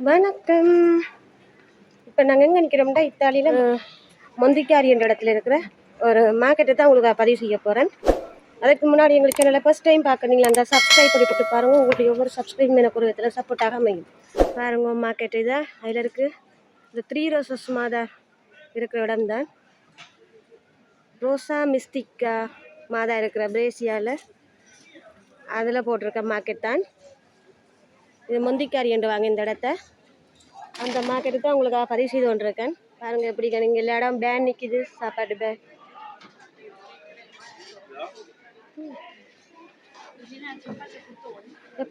வணக்கம். இப்போ நாங்கள் எங்கே நிற்கிறோம்டா, இத்தாலியில் மொந்திக்காரி என்ற இடத்துல இருக்கிற ஒரு மார்க்கெட்டை தான் உங்களுக்கு பதிவு செய்ய போகிறேன். அதுக்கு முன்னாடி எங்களுக்கு சேனலை ஃபஸ்ட் டைம் பார்க்குறீங்களா, அந்த சப்ஸ்கிரைப் பண்ணி போட்டு பாருங்கள். உங்களுக்கு ஒவ்வொரு சப்ஸ்கிரைப் எனக்கு ஒரு விதத்தில் சப்போர்ட்டாக அமையும். பாருங்க மார்க்கெட்டு இதான், அதில் இருக்குது இந்த 3 ரோசஸ் மாதா இருக்கிற இடம் தான். ரோசா மிஸ்டிக்கா மாதா இருக்கிற பிரேசியாவில் அதில் போட்டிருக்க மார்க்கெட் தான் இது. மொந்திக்காரி என்று வாங்க இந்த இடத்த. அந்த மார்க்கெட்டு தான் உங்களுக்காக பதிவு செய்து கொண்டிருக்கேன். பாருங்கள் எப்படி நீங்கள் எல்லா இடம் பேன் நிற்கிது, சாப்பாடு பேன்.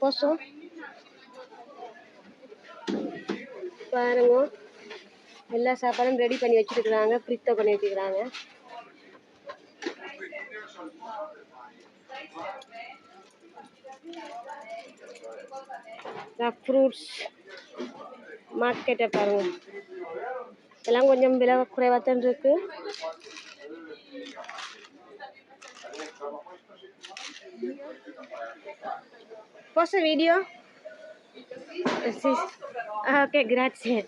போசம் பாருங்க, எல்லா சாப்பாடும் ரெடி பண்ணி வச்சுருக்குறாங்க, ஃப்ரித்தோ பண்ணி வச்சுக்கிறாங்க. ஃப்ரூட்ஸ் மார்க்கெட்டை பாருங்க, எல்லாம் கொஞ்சம் விலை குறைவாகத்தான் இருக்கு. Posso video? Sì. Ah, ok, grazie.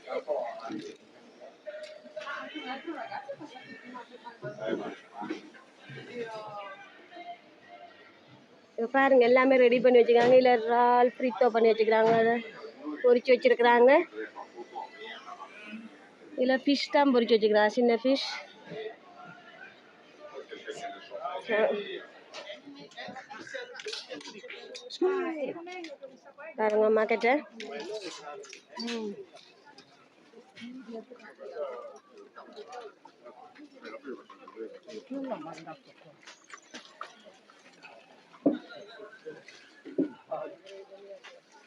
பாருங்க எல்லாமே ரெடி பண்ணி வச்சுக்கிறாங்க. இல்லை இறால் ஃப்ரித்தோ பண்ணி வச்சுக்கிறாங்க, அதை பொரிச்சு வச்சிருக்கிறாங்க. இல்லை ஃபிஷ் தான் பொரிச்சு வச்சுக்கிறாங்க, சின்ன ஃபிஷ். பாருங்க மார்க்கெட்டை.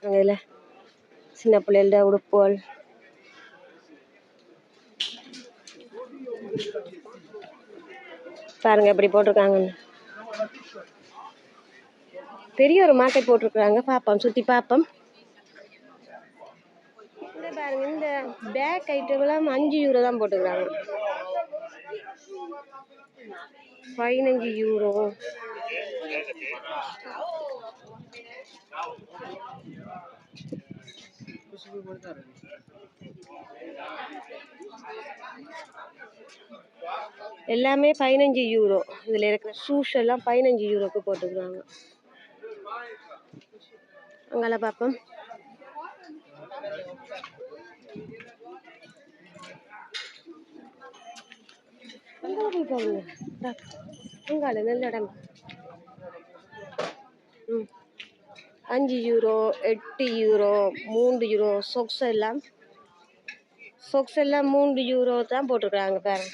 இதில் சின்ன பிள்ளைகள உடுப்புகள், பாருங்க எப்படி போட்டிருக்காங்கன்னு. பெரிய ஒரு மார்க்கெட் போட்டிருக்குறாங்க. பார்ப்போம், சுற்றி பார்ப்போம். பாருங்க இந்த பேக் ஐட்டம்லாம் 5 யூரோ தான் போட்டுக்கிறாங்க. 15 யூரோ. எல்லாமே 15 யூரோ. இதில் இருக்கிற ஷூஸ் எல்லாம் 15 யூரோக்கு போட்டுக்கிறாங்க. அங்கால பார்ப்போம். அங்கால நல்ல இடம். 5 யூரோ, 8 யூரோ, 3 யூரோ. சொக்ஸ் எல்லாம் 3 யூரோ தான் போட்டிருக்கிறாங்க. பாருங்க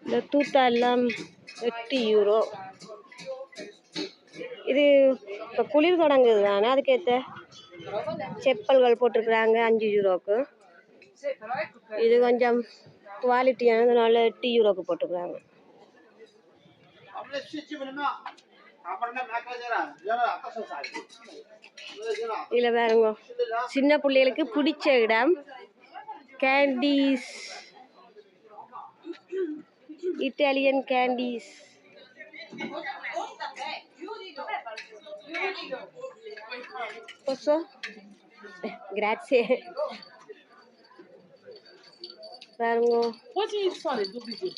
இந்த தூத்தா எல்லாம் 8 யூரோ. இது இப்போ குளிர் தொடங்குது தானே, அதுக்கேற்ற செப்பல்கள் போட்டிருக்கிறாங்க 5 யூரோக்கு. இது கொஞ்சம் குவாலிட்டியானதுனால 8 யூரோக்கு போட்டுக்கிறாங்க. இதில் பாருங்க சின்ன பிள்ளைகளுக்கு பிடிச்ச இடம், candies, Italian candies. Posso? Grazie. பாருங்க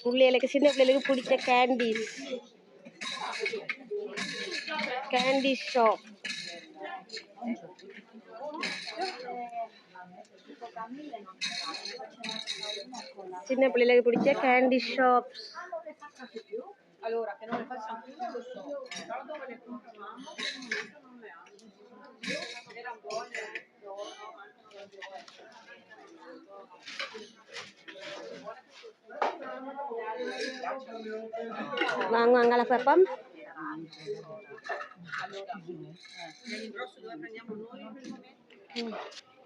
பிள்ளைகளுக்கு, சின்ன பிள்ளைகளுக்கு பிடிச்ச கேண்டீஸ், கேண்டி ஷாப். சின்ன பிள்ளைகளுக்கு பிடிச்ச கேண்டி ஷாப்ஸ். வாங்க அங்கால பார்ப்போம்.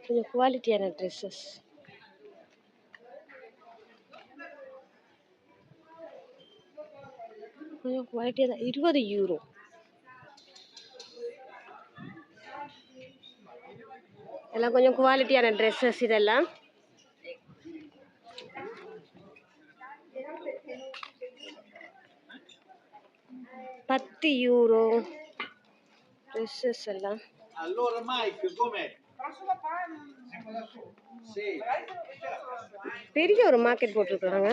கொஞ்சம் குவாலிட்டியான ட்ரெஸ்ஸஸ். கொஞ்சம் குவாலிட்டியாக தான். 20 யூரோ. எல்லாம் கொஞ்சம் குவாலிட்டியான ட்ரெஸ்ஸஸ் இதெல்லாம். €10 ட்ரெஸ்ஸஸ் எல்லாம். Allora Mike, com'è? பெரிய ஒரு மார்க்கெட் போட்டிருக்காங்க.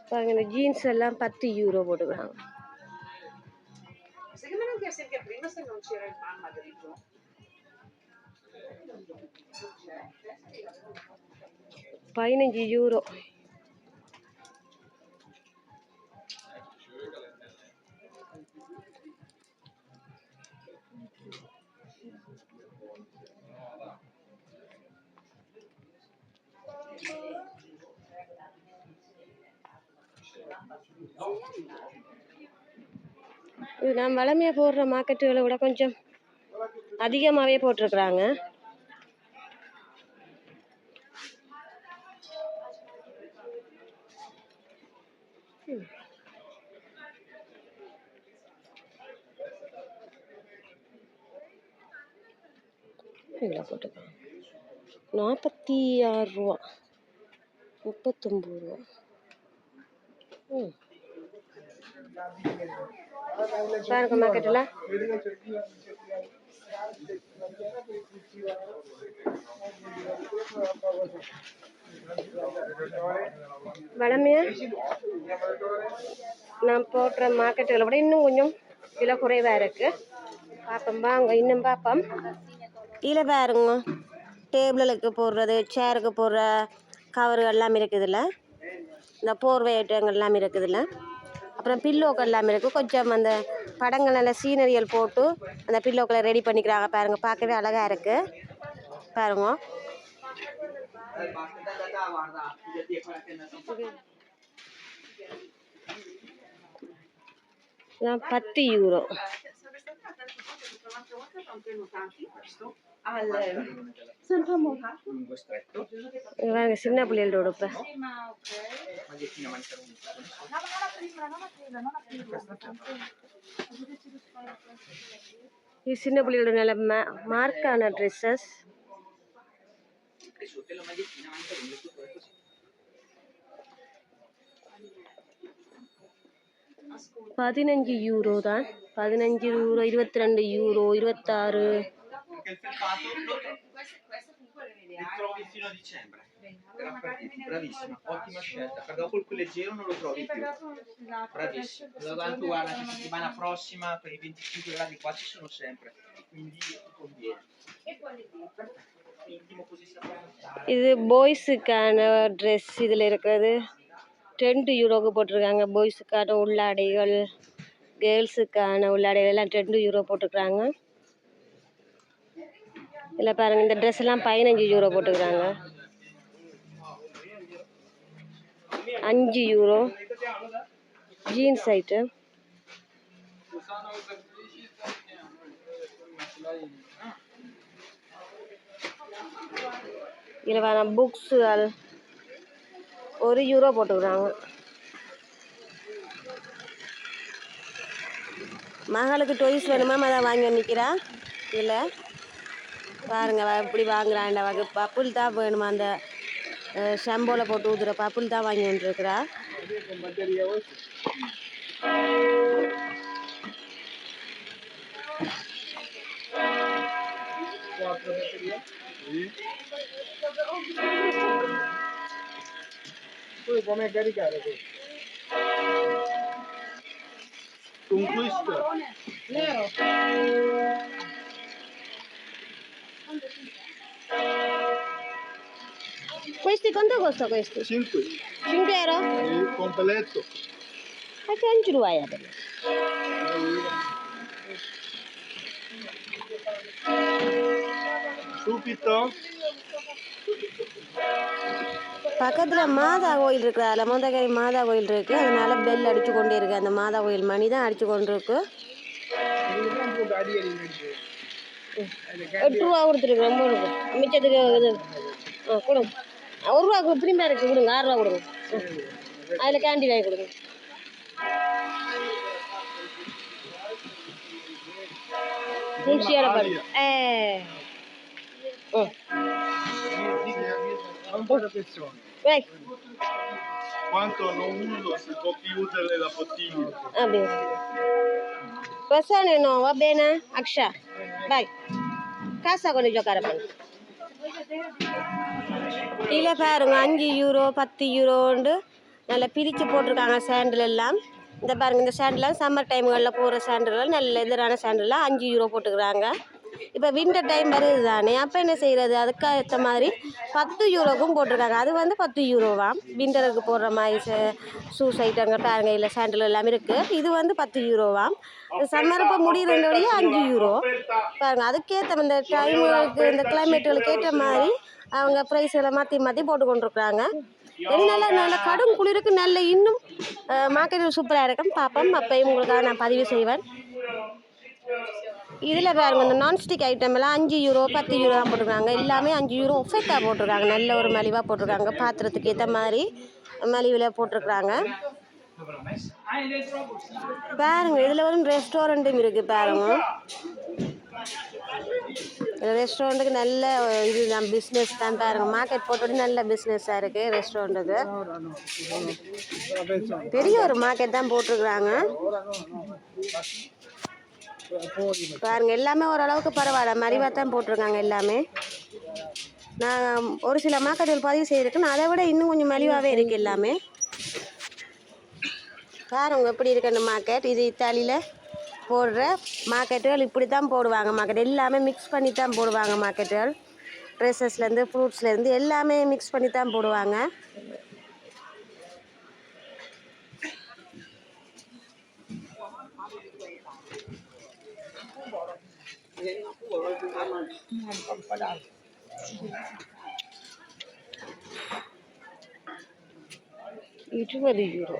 பாருங்க இந்த ஜீன்ஸ் எல்லாம் €10 போட்டுக்கிறாங்க. €15. இது நான் வளமையா போடுற மார்க்கெட்டுகளை விட கொஞ்சம் அதிகமாகவே போட்டிருக்கிறாங்க. போட்டுருக்காங்க ₹46, ₹39. பாருங்க மார்க்கெட்டில் வளமையா நான் போடுற மார்க்கெட்டுகளை விட இன்னும் கொஞ்சம் விலை குறைவாக இருக்கு. பார்ப்போம் வாங்க இன்னும் பார்ப்போம். இதில் பாருங்க டேபிளுக்கு போடுறது, சேருக்கு போடுற கவரு எல்லாம் இருக்குதுல்ல, இந்த போர்வை ஐட்டங்கள் எல்லாம் இருக்குதுல்ல, அப்புறம் பில்லோக்கள் எல்லாம் இருக்குது. கொஞ்சம் அந்த படங்கள் நல்ல சீனரியல் போட்டு அந்த பில்லோக்களை ரெடி பண்ணிக்கிறாங்க. பாருங்கள் பார்க்கவே அழகாக இருக்குது. பாருங்க €10. சின்ன பிள்ளைகளோட இது சின்ன பிள்ளைகளோட நல்ல மார்க்கான ட்ரெஸ்ஸஸ். €15 தான். €15, €22, €26. Li trovi fino a dicembre. Bravissima, ottima scelta. Perché dopo il più leggero non lo trovi più. Bravissima. Allora tanto guarda che settimana prossima per i 25 gradi qua ci sono sempre. Quindi ti conviene. இது பாய்ஸுக்கான dress இதில் இருக்கிறது €10 போட்டிருக்காங்க. பாய்ஸுக்கான உள்ளாடைகள், கேர்ள்ஸுக்கான உள்ளாடைகள் எல்லாம் €10 போட்டுக்கிறாங்க. இல்லை பாருங்கள் இந்த dress எல்லாம் €15 போட்டுக்கிறாங்க. €5 ஜீன்ஸ் ஐட்டம். இதில் வேற புக்ஸுகள் €1 போட்டுக்கிறாங்க. மகளுக்கு டொய்ஸ் வேணுமா அதை வாங்கி நிற்கிறா. இல்லை பாருங்க எப்படி வாங்குறாண்ட வகை பப்புள் தான் வேணுமா, அந்த ஷம்போவில் போட்டு ஊதுற பப்புள் தான் வாங்கி வந்துருக்குறா. Come caricare con questo? Nero. Questi quanto costa questi? 5. €5? Completo. Ma che €5? Subito. பக்கத்தில் மாதா கோயில் இருக்குது. அதில் மொந்தகரி மாதா கோயில் இருக்குது. அதனால பெல் அடித்து கொண்டே இருக்குது. அந்த மாதா கோயில் மணி தான் அடித்து கொண்டு இருக்கு. €8 கொடுத்துருக்கு. ரொம்ப இருக்கும் மிச்சத்துக்கு இது கொடுங்க. €1 பிரிமியா இருக்குது கொடுங்க. €6 கொடுங்க. அதில் கேண்டி வாங்கி கொடுங்க. funziona per... Un po' di persone. Vai. Quanto non uso si può chiudere la bottiglia. Va bene. Persone no, va bene? Aksha. Vai. Casa con giocare per. இதில் பாருங்க 5 யூரோ 10 யூரோண்டு நல்லா பிரித்து போட்டிருக்காங்க சாண்டில் எல்லாம். இந்த பாருங்க இந்த சாண்டெலாம் சம்மர் டைம்களில் போகிற சாண்டெலாம் நல்ல எதிரான சாண்டெலாம் 5 யூரோ போட்டுக்கிறாங்க. இப்போ வின்டர் டைம் வருது தானே, அப்போ என்ன செய்கிறது, அதுக்கு ஏற்ற மாதிரி 10 யூரோக்கும் போட்டிருக்காங்க. அது வந்து 10 யூரோவாம் விண்டருக்கு போடுற மாதிரி ஷூஸ் ஐட்டங்கள் பாருங்க, இல்லை சாண்டில் எல்லாமே இருக்குது. இது வந்து 10 யூரோவாம். சம்மர் இப்போ முடிகிறோடைய 5 யூரோ பாருங்க. அதுக்கேற்ற இந்த டைமுக்கு இந்த கிளைமேட்டுகளுக்கு ஏற்ற மாதிரி அவங்க ப்ரைஸ்களை மாற்றி மாற்றி போட்டு கொண்டிருக்குறாங்க. நல்ல நல்ல கடும் குளிருக்கு நல்ல இன்னும் மார்க்கெட்டில் சூப்பராக இருக்கும். பார்ப்போம், அப்போயும் உங்களுக்காக நான் பதிவு செய்வேன். இதில் பாருங்க இந்த நான்ஸ்டிக் ஐட்டம் எல்லாம் 5 யூரோ 10 யூரோ தான் போட்டிருக்காங்க. எல்லாமே 5 யூரோ ஒஃபெக்டாக போட்டிருக்காங்க. நல்ல ஒரு மலிவாக போட்டிருக்காங்க. பாத்திரத்துக்கு ஏற்ற மாதிரி மலிவில் போட்டிருக்குறாங்க. பாருங்க இதில் ஒரு ரெஸ்டாரண்ட்டும் இருக்குது. பாருங்க ரெஸ்டாரண்ட்டுக்கு நல்ல இது தான், பிஸ்னஸ் தான். பாருங்க மார்க்கெட் போட்டோட நல்ல பிஸ்னஸாக இருக்குது ரெஸ்டாரண்ட்டுக்கு. பெரிய ஒரு மார்க்கெட் தான் போட்டிருக்குறாங்க. பாருங்க எல்லாமே ஓரளவுக்கு பரவாயில்ல, மலிவாக தான் போட்டிருக்காங்க எல்லாமே. நான் ஒரு சில மார்க்கெட்டில் பதிவு செய்திருக்கேன், அதை விட இன்னும் கொஞ்சம் மலிவாகவே இருக்குது எல்லாமே. பாருங்க எப்படி இருக்கு அந்த மார்க்கெட். இது இத்தாலியில் போடுற மார்க்கெட்டுகள் இப்படி தான் போடுவாங்க. மார்க்கெட் எல்லாமே மிக்ஸ் பண்ணி தான் போடுவாங்க. மார்க்கெட்டுகள் ட்ரெஸ்ஸஸ்லேருந்து ஃப்ரூட்ஸ்லேருந்து எல்லாமே மிக்ஸ் பண்ணி தான் போடுவாங்க. $20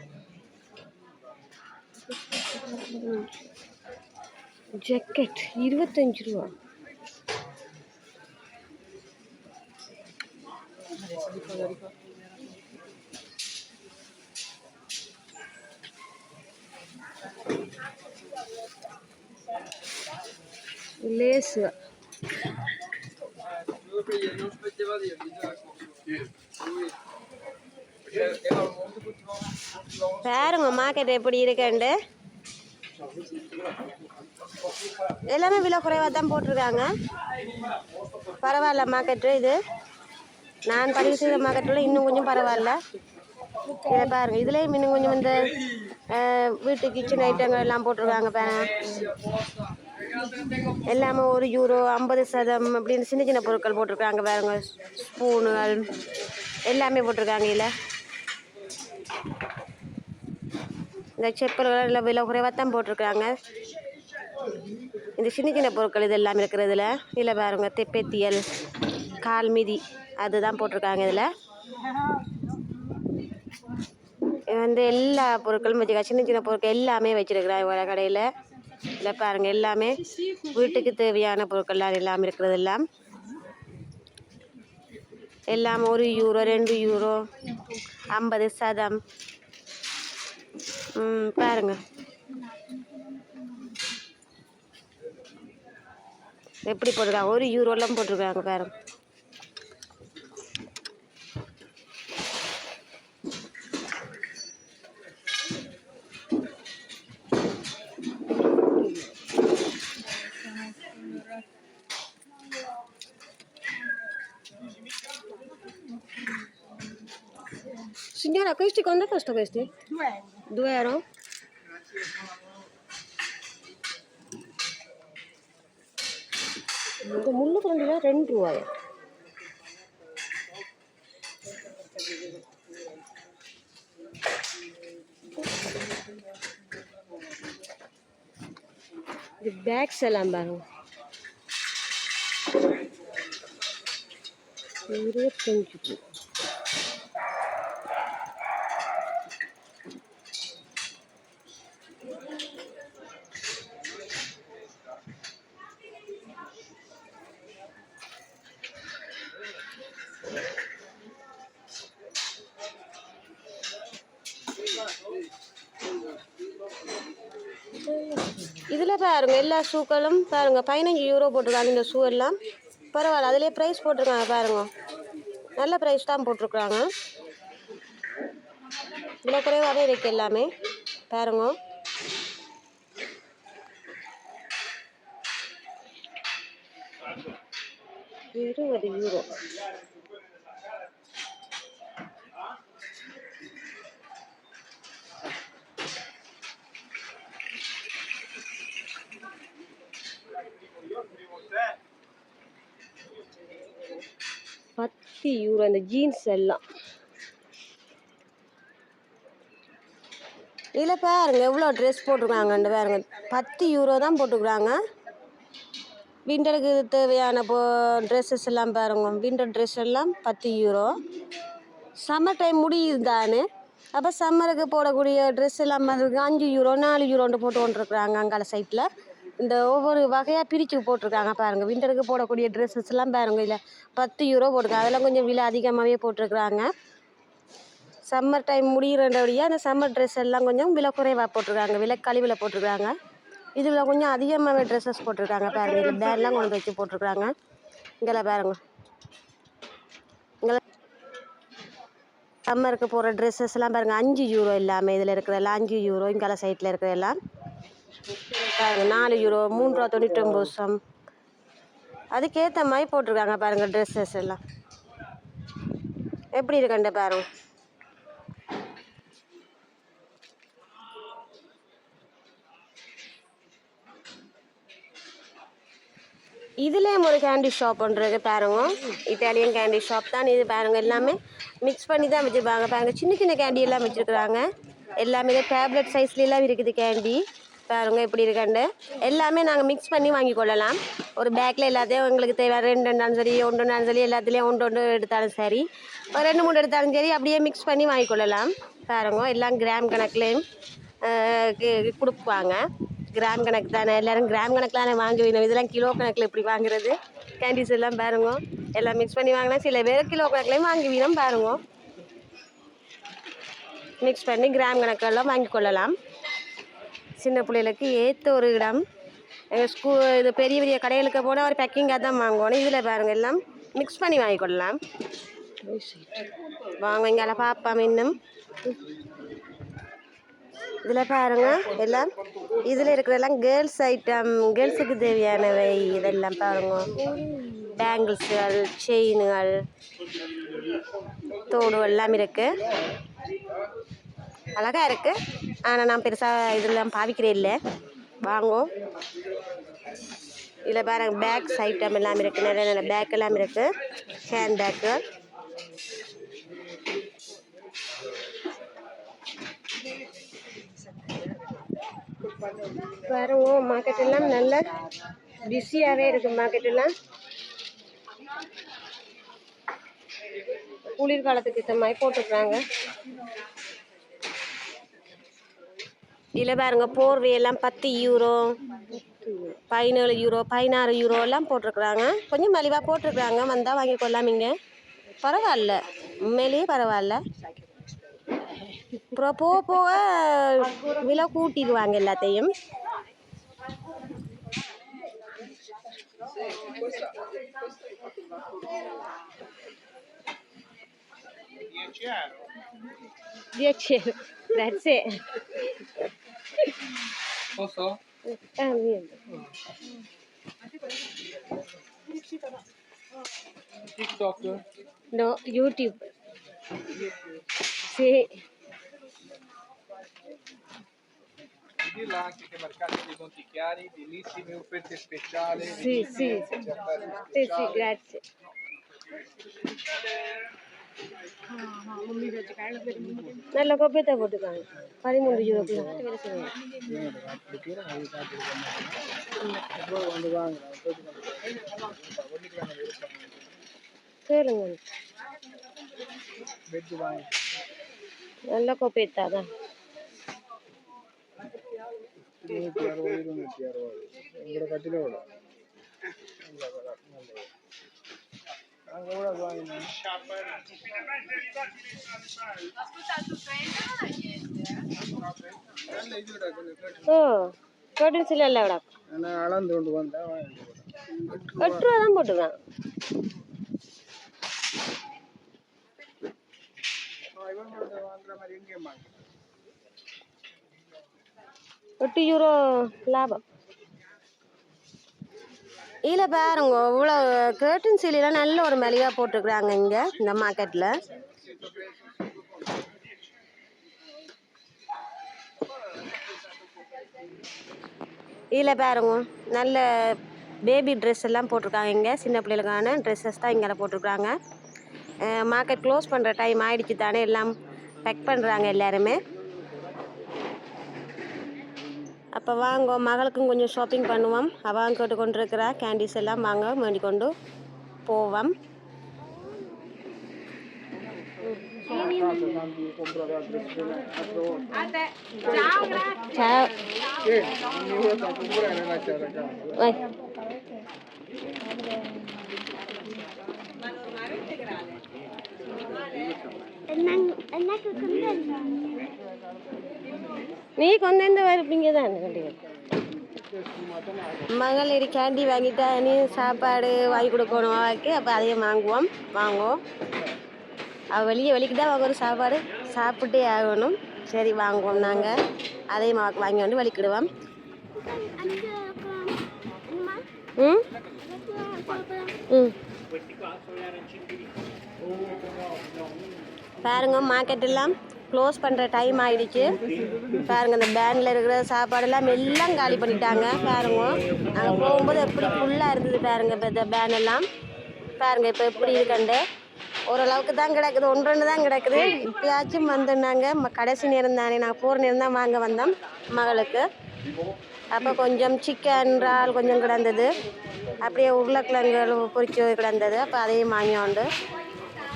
ஜாக்கெட் $25. லேஸு பாருங்க மார்க்கெட் எப்படி இருக்குண்டு. எல்லாமே விலை குறைவாக தான் போட்டிருக்காங்க. பரவாயில்ல மார்க்கெட்டு இது. நான் பதிவு செய்த மார்க்கெட்டில் இன்னும் கொஞ்சம் பரவாயில்ல. இதை பாருங்கள், இதுலேயும் இன்னும் கொஞ்சம் இந்த வீட்டு கிச்சன் ஐட்டங்கள் எல்லாம் போட்டிருக்காங்க. பாருங்க எல்லாமே €1 50% அப்படின்னு சின்ன சின்ன பொருட்கள் போட்டிருக்காங்க. பாருங்க ஸ்பூனுகள் எல்லாமே போட்டிருக்காங்க. இல்லை இந்த செப்பல்கள் எல்லாம் விலை குறைவாக தான் போட்டிருக்காங்க. இந்த சின்ன சின்ன பொருட்கள் இது எல்லாமே இருக்கிறதுல. இதில் பாருங்க தெப்பேத்தியல் கால் மிதி அதுதான் போட்டிருக்காங்க. இதில் வந்து எல்லா பொருட்களும் வச்சுருக்காங்க. சின்ன சின்ன பொருட்கள் எல்லாமே வச்சுருக்குறாங்க கடையில். இதில் பாருங்கள் எல்லாமே வீட்டுக்கு தேவையான பொருட்கள்லாம் எல்லாமே இருக்கிறது. எல்லாம் €1 €2 50%. பாருங்க எப்படி போட்டிருக்காங்க. €1 போட்டிருக்காங்க. பாருங்க Signora, questi quando costa questi? €2. இந்த முள்ளு குழந்தைல ₹2. இது பேக்ஸ் எல்லாம் பாருங்க $25. இதில் பாருங்க எல்லா ஷூக்களும் பாருங்க 15 யூரோ போட்டிருக்காங்க இந்த ஷூ எல்லாம். பரவாயில்ல, அதிலே ப்ரைஸ் போட்டிருக்காங்க பாருங்க, நல்ல ப்ரைஸ் தான் போட்டிருக்காங்க. இதில் குறைவாகவே இருக்குது எல்லாமே பாருங்க. €20. €10 அந்த ஜீன்ஸ் எல்லாம். இதில் பாருங்க எவ்வளோ ட்ரெஸ் போட்டிருக்காங்கன்னு பாருங்க, €10 தான் போட்டுக்கிறாங்க. விண்டருக்கு தேவையான ட்ரெஸ்ஸஸ் எல்லாம் பாருங்க, விண்டர் ட்ரெஸ் எல்லாம் €10. சம்மர் டைம் முடியுது தானே, அப்போ சம்மருக்கு போடக்கூடிய ட்ரெஸ் எல்லாம் இருக்குது. €5 €4 போட்டு கொண்டிருக்கிறாங்க அங்கால சைட்டில். இந்த ஒவ்வொரு வகையாக பிரித்து போட்டிருக்காங்க பாருங்கள். விண்டருக்கு போடக்கூடிய ட்ரெஸ்ஸஸ் எல்லாம் பாருங்கள், இதில் €10 போட்டிருக்காங்க. அதெல்லாம் கொஞ்சம் விலை அதிகமாகவே போட்டிருக்கிறாங்க. சம்மர் டைம் முடிகிறபடியாக அந்த சம்மர் ட்ரெஸ் எல்லாம் கொஞ்சம் விலை குறைவாக போட்டிருக்காங்க, விலை கழிவில் போட்டிருக்காங்க. இதில் கொஞ்சம் அதிகமாகவே ட்ரெஸ்ஸஸ் போட்டிருக்காங்க பாருங்கள். இதில் பேக்லாம் கொண்டு வச்சு போட்டிருக்காங்க. இங்கெல்லாம் பாருங்க, இங்கெல்லாம் சம்மருக்கு போகிற ட்ரெஸ்ஸஸ் எல்லாம் பாருங்கள், €5 எல்லாமே. இதில் இருக்கிறதெல்லாம் €5. இங்கால சைட்டில் இருக்கிறதெல்லாம் பாருங்கள் €4, €3.99. அதுக்கேற்ற மாதிரி போட்டிருக்காங்க பாருங்கள் ட்ரெஸ்ஸஸ் எல்லாம். எப்படி இருக்குண்ட பாருங்க. இதுலேயும் ஒரு கேண்டி ஷாப் ஒன்று பாருங்க, இட்டாலியன் கேண்டி ஷாப் தான் இது பாருங்கள். எல்லாமே மிக்ஸ் பண்ணி தான் வச்சுருப்பாங்க பாருங்கள். சின்ன சின்ன கேண்டி எல்லாம் வச்சுருக்குறாங்க. எல்லாமே டேப்லெட் சைஸ்லாம் இருக்குது கேண்டி பாருங்கள் எப்படி இருக்காண்டு. எல்லாமே நாங்கள் மிக்ஸ் பண்ணி வாங்கி கொள்ளலாம். ஒரு பேக்கில் எல்லாத்தையும் எங்களுக்கு தேவை 2 இருந்தாலும் சரி, 1 இருந்தாலும் சரி, எல்லாத்துலேயும் 1 எடுத்தாலும் சரி, ஒரு 2 3 எடுத்தாலும் சரி, அப்படியே மிக்ஸ் பண்ணி வாங்கி கொள்ளலாம் பாருங்க. எல்லாம் கிராம் கணக்குலேயும் கொடுப்பாங்க. கிராம் கணக்கு தானே, எல்லோரும் கிராம் கணக்கில் தானே வாங்கி வேணும். இதெல்லாம் கிலோ கணக்கில் எப்படி வாங்குறது? கேண்டீஸ் எல்லாம் பாருங்க, எல்லாம் மிக்ஸ் பண்ணி வாங்கினா சில பேர் கிலோ கணக்குலேயும் வாங்கி வீதம் பாருங்க. மிக்ஸ் பண்ணி கிராம் கணக்கெல்லாம் வாங்கி கொள்ளலாம். சின்ன பிள்ளைகளுக்கு ஏற்ற ஒரு இடம். இது பெரிய பெரிய கடைகளுக்கு போனால் ஒரு பேக்கிங்காக தான் வாங்கணும். இதில் பாருங்கள் எல்லாம் மிக்ஸ் பண்ணி வாங்கி கொள்ளலாம். வாங்க இங்கே பார்ப்போம் இன்னும். இதில் பாருங்க எல்லாம் இதில் இருக்கிறதெல்லாம் கேர்ள்ஸ் ஐட்டம், கேர்ள்ஸுக்கு தேவையானவை. இதெல்லாம் பாருங்க, பேங்கிள்ஸுகள், செயின்கள், தோடு எல்லாம் இருக்குது. அழகாக இருக்குது. ஆனால் நான் பெருசாக இதெல்லாம் பாவிக்கிறே இல்லை. வாங்கும். இதில் பாருங்க பேக்ஸ் ஐட்டம் எல்லாம் இருக்குது, நிறைய நல்ல பேக் எல்லாம் இருக்குது, ஹேண்ட் பேக்கு. பாருங்க மார்க்கெட் எல்லாம் நல்ல பிஸியாகவே இருக்குது. மார்க்கெட் எல்லாம் குளிர்காலத்துக்கு ஏற்ற மாதிரி போட்டுருக்குறாங்க. இதில் பாருங்க போர்வையெல்லாம் €10, €17, €16 எல்லாம் போட்டிருக்குறாங்க. கொஞ்சம் மலிவாக போட்டிருக்குறாங்க, வந்தால் வாங்கி கொள்ளாமீங்க. பரவாயில்ல, உண்மையிலேயே பரவாயில்ல. அப்புறம் போக போக விலை கூட்டிடுவாங்க எல்லாத்தையும். €10, that's it. Posso? Niente. TikTok? No, YouTube. Sì. Di là anche che mercati dei Montichiari, bellissime offerte speciali. Sì, sì. Sì, sì, grazie. நல்ல கோப்பையை போட்டுக்காங்க. €13 வேலை செய்வாங்க. கேளுங்க, நல்ல கோப்பைத்தாதான். கேர்டன் சில இல்லை விட நான் அளந்து கொண்டு வந்தேன் 8 ரூபா தான் போட்டுருக்கான். 8 யூரோ லாபம். இதில் பாருங்க இவ்வளோ கேர்டன் சீலாம் நல்ல ஒரு மலிவாக போட்டுருக்குறாங்க இங்கே இந்த மார்க்கெட்டில். இதில் பாருங்க நல்ல பேபி ட்ரெஸ் எல்லாம் போட்டிருக்காங்க. இங்கே சின்ன பிள்ளைகளுக்கான ட்ரெஸ்ஸஸ் தான் இங்கே போட்டிருக்காங்க. மார்க்கெட் க்ளோஸ் பண்ணுற டைம் ஆகிடுச்சு தானே, எல்லாம் பேக் பண்ணுறாங்க எல்லாருமே. அப்போ வாங்க மகளுக்கும் கொஞ்சம் ஷாப்பிங் பண்ணுவோம். அவன் கேட்டு கொண்டு இருக்கிற கேண்டீஸ் எல்லாம் வாங்க வேண்டி கொண்டு போவோம். நீ கொண்டு வரப்பீங்க தான் மகளிர் கேண்டி வாங்கிட்டா நீ சாப்பாடு வாங்கி கொடுக்கணும் அவளுக்கு. அப்போ அதையும் வாங்குவோம். அவள் வெளிக்கு தான் வாங்குற சாப்பாடு சாப்பிட்டே ஆகணும். சரி வாங்குவோம். நாங்கள் அதையும் வாங்கி வந்து வலிக்கிடுவோம். ம் ம் பாருங்க மார்க்கெட்டெல்லாம் க்ளோஸ் பண்ணுற டைம் ஆகிடுச்சு. பாருங்க இந்த பேனில் இருக்கிற சாப்பாடெல்லாம் எல்லாம் காலி பண்ணிட்டாங்க. பாருங்க நாங்கள் போகும்போது எப்படி ஃபுல்லாக இருந்தது பாருங்க. இப்போ இந்த பேனெல்லாம் பாருங்க இப்போ எப்படி இருக்குண்டு. ஓரளவுக்கு தான் கிடக்குது, 1-2 தான் கிடக்குது. இப்போயாச்சும் வந்துனாங்க கடைசி நேரம் தானே, நாங்கள் போகிற நேரம் தான் வாங்க வந்தோம் மகளுக்கு. அப்போ கொஞ்சம் சிக்கன் இறால் கொஞ்சம் கிடந்தது, அப்படியே உருளைக்கிழங்குகள் பொரிச்சு கிடந்தது. அப்போ அதையும் வாங்கியோண்டு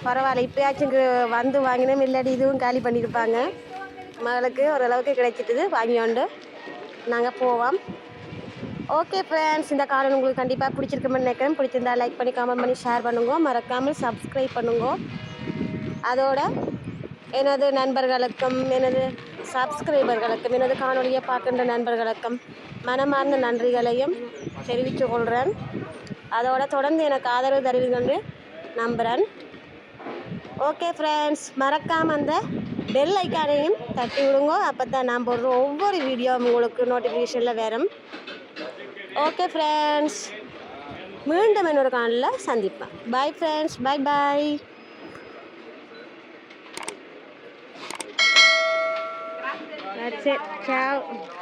பரவாயில்ல. இப்போயாச்சும் வந்து வாங்கினோம், இல்லாட்டி இதுவும் காலி பண்ணியிருப்பாங்க. மகளுக்கு ஓரளவுக்கு கிடைச்சிட்டுது, வாங்கியோண்டு நாங்கள் போவோம். ஓகே ஃப்ரெண்ட்ஸ், இந்த காலம் உங்களுக்கு கண்டிப்பாக பிடிச்சிருக்குமென்னு நினைக்கிறேன். பிடிச்சிருந்தா லைக் பண்ணி கமெண்ட் பண்ணி ஷேர் பண்ணுங்க. மறக்காமல் சப்ஸ்கிரைப் பண்ணுங்க. அதோட எனது நண்பர்களுக்கும் எனது சப்ஸ்கிரைபர்களுக்கும் எனது காணொலியை பார்க்கின்ற நண்பர்களுக்கும் மனமார்ந்த நன்றிகளையும் தெரிவித்து கொள்கிறேன். அதோட தொடர்ந்து எனக்கு ஆதரவு தருவீங்கன்னு நம்புகிறேன். ஓகே ஃப்ரெண்ட்ஸ், மறக்காமல் அந்த பெல் ஐக்கானையும் தட்டி விடுங்க. அப்போ தான் நான் போடுற ஒவ்வொரு வீடியோ உங்களுக்கு நோட்டிஃபிகேஷனில் வரும். ஓகே ஃப்ரெண்ட்ஸ், மீண்டும் இன்னொரு காணொலியில் சந்திப்பேன். Bye friends, bye bye. That's it. Ciao.